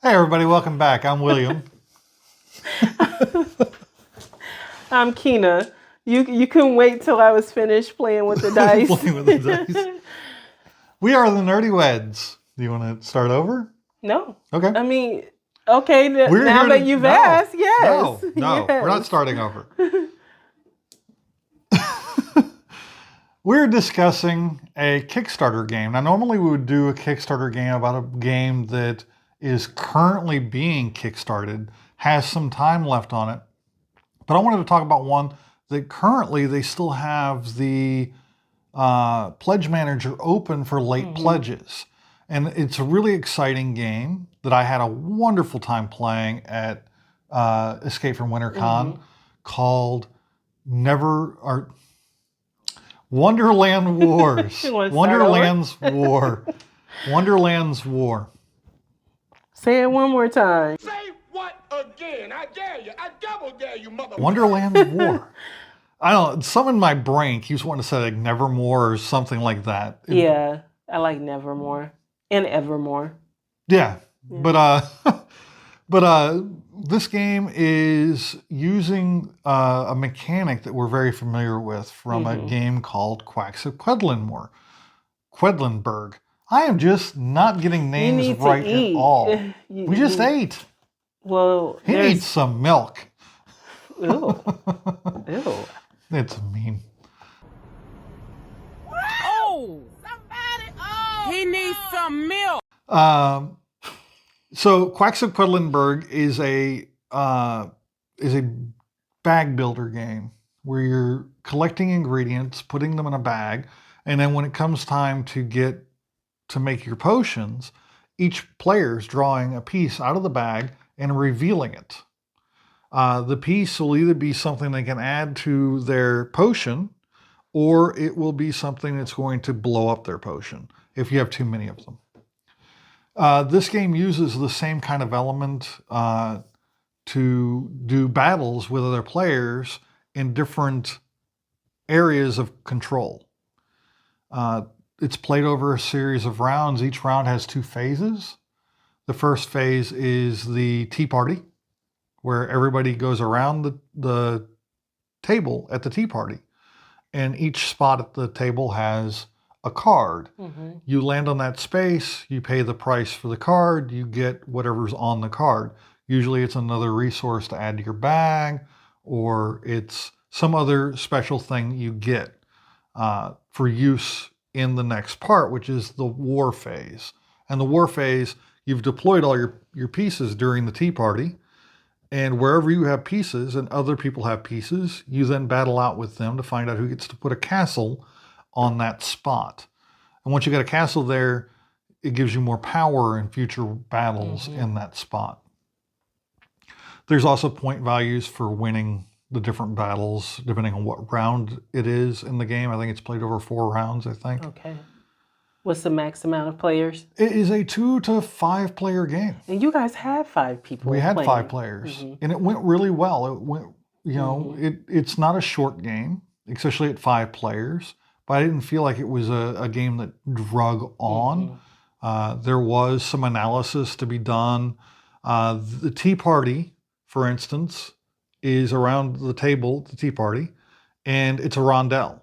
Hey everybody, welcome back. I'm William. I'm Kina. You couldn't wait till I was finished playing with the dice. Playing with the dice. We are the Nerdy Weds. Do you want to start over? No. Okay. I mean, okay, We're now here that to- you've no, asked, yes. No, Yes. we're not starting over. We're discussing a Kickstarter game. Now, normally we would do a Kickstarter game about a game that is currently being kickstarted, has some time left on it. But I wanted to talk about one that currently they still have the pledge manager open for late pledges. And it's a really exciting game that I had a wonderful time playing at Escape from WinterCon called Wonderland Wars. Wonderland's War. Wonderland's War. Say it one more time. Say what again? I dare you. I double dare you, mother. Wonderland's War. I don't know. Some in my brain keeps wanting to say like Nevermore or something like that. Yeah, I like Nevermore and Evermore. Yeah. But this game is using a mechanic that we're very familiar with from a game called Quacks of Quedlinburg. I am just not getting names right at all. We just ate. Well, He needs some milk. Ew. Ew. It's mean. Oh, somebody! Oh, he needs some milk. So Quacks of Quedlinburg is a bag builder game where you're collecting ingredients, putting them in a bag, and then when it comes time to make your potions, each player is drawing a piece out of the bag and revealing it. The piece will either be something they can add to their potion, or it will be something that's going to blow up their potion if you have too many of them. This game uses the same kind of element to do battles with other players in different areas of control. It's played over a series of rounds. Each round has 2 phases. The first phase is the tea party, where everybody goes around the table at the tea party. And each spot at the table has a card. You land on that space, you pay the price for the card, you get whatever's on the card. Usually it's another resource to add to your bag, or it's some other special thing you get for use in the next part, which is the war phase. And the war phase, you've deployed all your pieces during the tea party, and wherever you have pieces and other people have pieces, you then battle out with them to find out who gets to put a castle on that spot. And once you got a castle there, it gives you more power in future battles in that spot. There's also point values for winning the different battles, depending on what round it is in the game. I think it's played over 4 rounds, I think. Okay. What's the max amount of players? It is a 2 to 5 player game. And you guys had 5 people. We had playing. 5 players, and it went really well. It went, it's not a short game, especially at 5 players, but I didn't feel like it was a game that drug on. There was some analysis to be done. The tea party, for instance, is around the table, the tea party, and it's a rondel.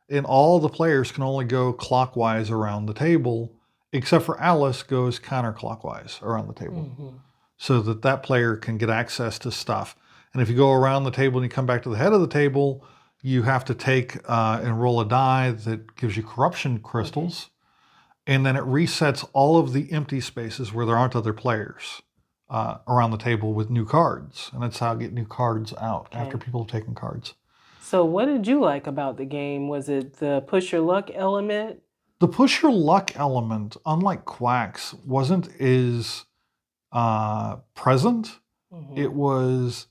And all the players can only go clockwise around the table, except for Alice goes counterclockwise around the table, so that player can get access to stuff. And if you go around the table and you come back to the head of the table, you have to take and roll a die that gives you corruption crystals, and then it resets all of the empty spaces where there aren't other players around the table with new cards. And that's how I get new cards out after people have taken cards. So what did you like about the game? Was it the push your luck element? The push your luck element, unlike Quacks, wasn't as present. It was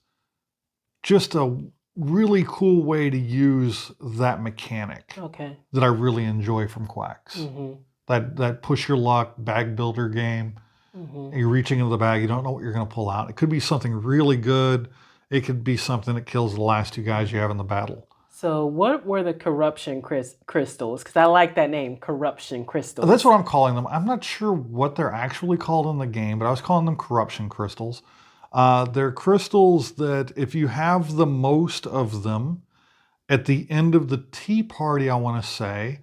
just a really cool way to use that mechanic that I really enjoy from Quacks. That push your luck bag builder game. You're reaching into the bag, you don't know what you're going to pull out. It could be something really good. It could be something that kills the last 2 guys you have in the battle. So what were the corruption crystals? Because I like that name, corruption crystals. That's what I'm calling them. I'm not sure what they're actually called in the game, but I was calling them corruption crystals. They're crystals that if you have the most of them at the end of the tea party, I want to say,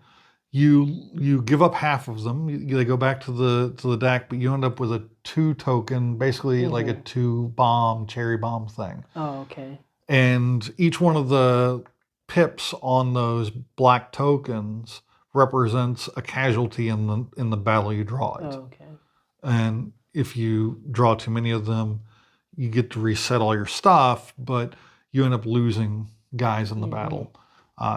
you give up half of them. They go back to the deck, but you end up with a 2 token, basically like a 2 bomb, cherry bomb thing. Oh, okay. And each one of the pips on those black tokens represents a casualty in the battle you draw it. Oh, okay. And if you draw too many of them, you get to reset all your stuff, but you end up losing guys in the battle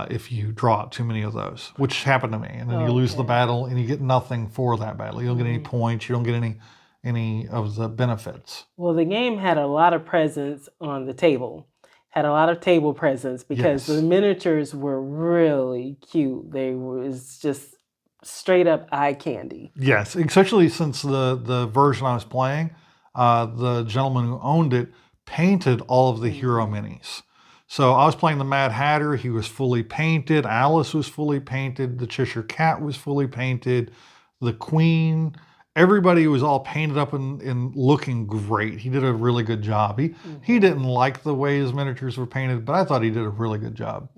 if you draw out too many of those, which happened to me. And then you lose the battle and you get nothing for that battle. You don't get any points. You don't get any of the benefits. Well, the game had a lot of presence on the table. Had a lot of table presence because the miniatures were really cute. They was just straight up eye candy. Yes, especially since the version I was playing, the gentleman who owned it painted all of the hero minis. So I was playing the Mad Hatter. He was fully painted. Alice was fully painted. The Cheshire Cat was fully painted. The Queen. Everybody was all painted up and looking great. He did a really good job. He didn't like the way his miniatures were painted, but I thought he did a really good job.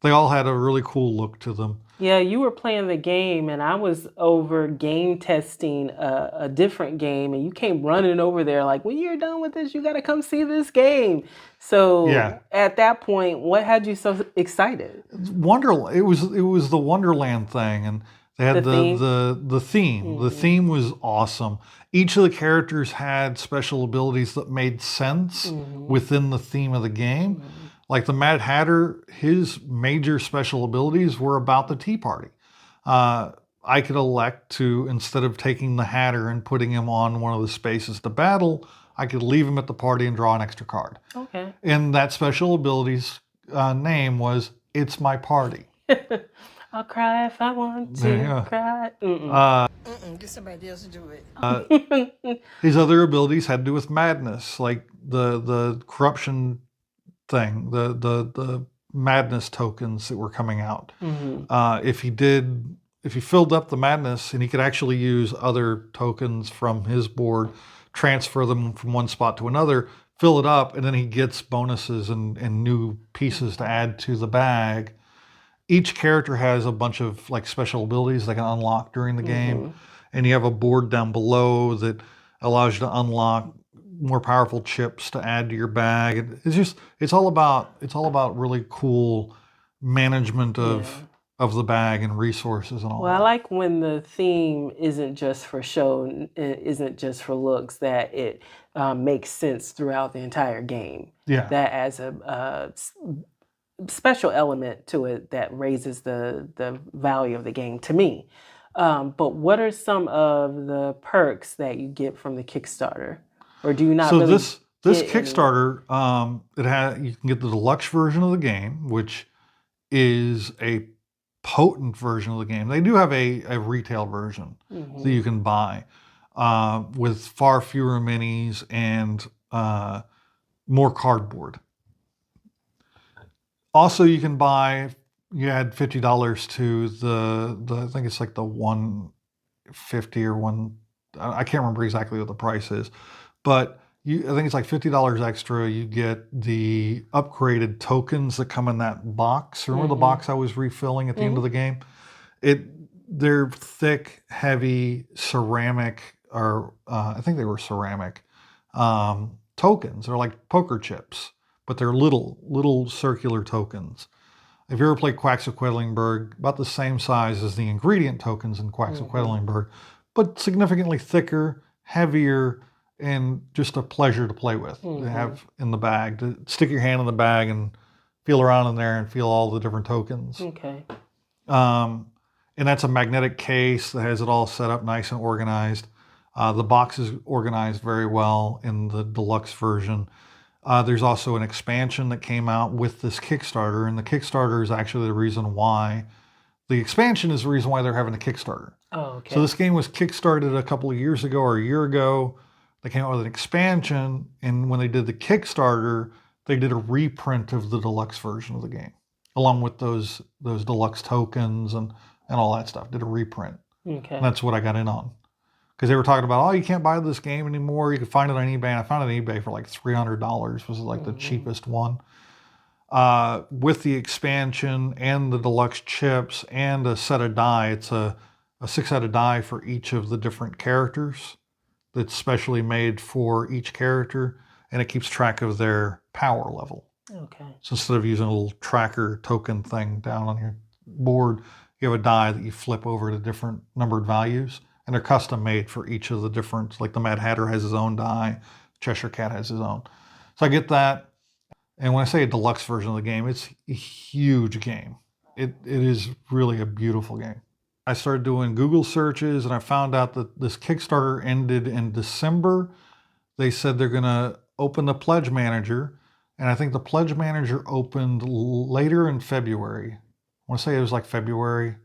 They all had a really cool look to them. Yeah, you were playing the game, and I was over game testing a different game, and you came running over there like, when you're done with this, you got to come see this game. So at that point, what had you so excited? Wonderland. It was the Wonderland thing, and they had the theme. The theme was awesome. Each of the characters had special abilities that made sense within the theme of the game. Like the Mad Hatter, his major special abilities were about the tea party. I could elect to, instead of taking the Hatter and putting him on one of the spaces to battle, I could leave him at the party and draw an extra card. Okay. And that special ability's name was It's My Party. I'll cry if I want to cry. Get somebody else to do it. His other abilities had to do with madness, like the corruption thing, the madness tokens that were coming out. If he filled up the madness, and he could actually use other tokens from his board, transfer them from one spot to another, fill it up, and then he gets bonuses and new pieces to add to the bag. Each character has a bunch of like special abilities they can unlock during the game, and you have a board down below that allows you to unlock more powerful chips to add to your bag. It's all about really cool management of the bag and resources and all. Well, that. I like when the theme isn't just for show, isn't just for looks, that it makes sense throughout the entire game. Yeah. That adds a special element to it that raises the value of the game to me. But what are some of the perks that you get from the Kickstarter? Or do you not really this Kickstarter, you can get the deluxe version of the game, which is a potent version of the game. They do have a retail version that you can buy with far fewer minis and more cardboard. Also, you can buy. You add $50 to the I think it's like the 150 or one. I can't remember exactly what the price is, but I think it's like $50 extra. You get the upgraded tokens that come in that box. Remember the box I was refilling at the end of the game? They're thick, heavy ceramic, or I think they were ceramic tokens. They're like poker chips, but they're little circular tokens. If you ever played Quacks of Quedlinburg, about the same size as the ingredient tokens in Quacks of Quedlinburg, but significantly thicker, heavier, and just a pleasure to play with, to have in the bag, to stick your hand in the bag and feel around in there and feel all the different tokens. Okay. And that's a magnetic case that has it all set up nice and organized. The box is organized very well in the deluxe version. There's also an expansion that came out with this Kickstarter, and the Kickstarter is actually the reason why. The expansion is the reason why they're having a Kickstarter. Oh, okay. So this game was kickstarted a couple of years ago or a year ago. They came out with an expansion, and when they did the Kickstarter, they did a reprint of the deluxe version of the game, along with those deluxe tokens and all that stuff. Did a reprint. Okay. And that's what I got in on. Because they were talking about, oh, you can't buy this game anymore. You can find it on eBay. And I found it on eBay for like $300. Was like the cheapest one. With the expansion and the deluxe chips and a set of die. It's a 6-sided die for each of the different characters that's specially made for each character, and it keeps track of their power level. Okay. So instead of using a little tracker token thing down on your board, you have a die that you flip over to different numbered values, and they're custom made for each of the different, like the Mad Hatter has his own die, Cheshire Cat has his own. So I get that. And when I say a deluxe version of the game, it's a huge game. It is really a beautiful game. I started doing Google searches, and I found out that this Kickstarter ended in December. They said they're going to open the Pledge Manager, and I think the Pledge Manager opened later in February. I want to say it was like February.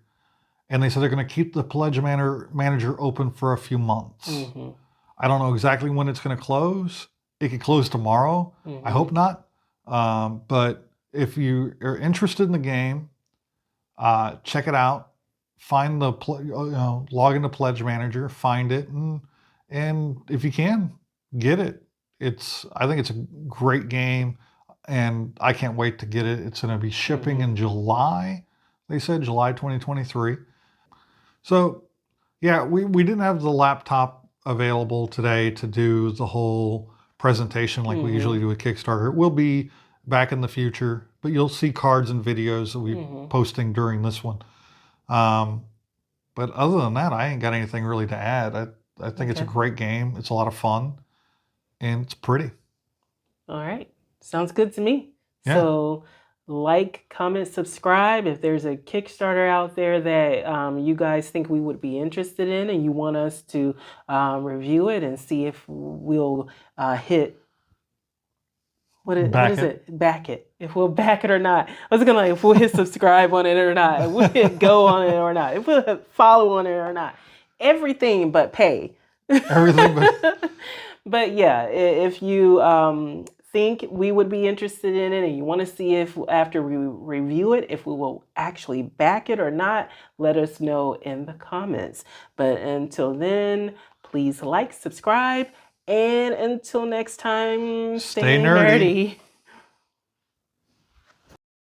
And they said they're going to keep the Pledge Manager open for a few months. Mm-hmm. I don't know exactly when it's going to close. It could close tomorrow. Mm-hmm. I hope not. But if you are interested in the game, check it out. Find the log into Pledge Manager, find it, and if you can, get it. I think it's a great game, and I can't wait to get it. It's going to be shipping in July. They said July 2023. So, yeah, we didn't have the laptop available today to do the whole presentation like we usually do with Kickstarter. It will be back in the future, but you'll see cards and videos that we're posting during this one. But other than that, I ain't got anything really to add. I think it's a great game. It's a lot of fun, and it's pretty. All right. Sounds good to me. Yeah. So like, comment, subscribe. If there's a Kickstarter out there that you guys think we would be interested in and you want us to review it and see if we'll hit... What is it? Back it. If we'll back it or not. I was going to like, if we'll hit subscribe on it or not. If we'll hit go on it or not. If we'll hit follow on it or not. Everything but pay. Everything but... But yeah, if you think we would be interested in it and you want to see if after we review it, if we will actually back it or not, let us know in the comments. But until then, please like, subscribe, and until next time, stay nerdy.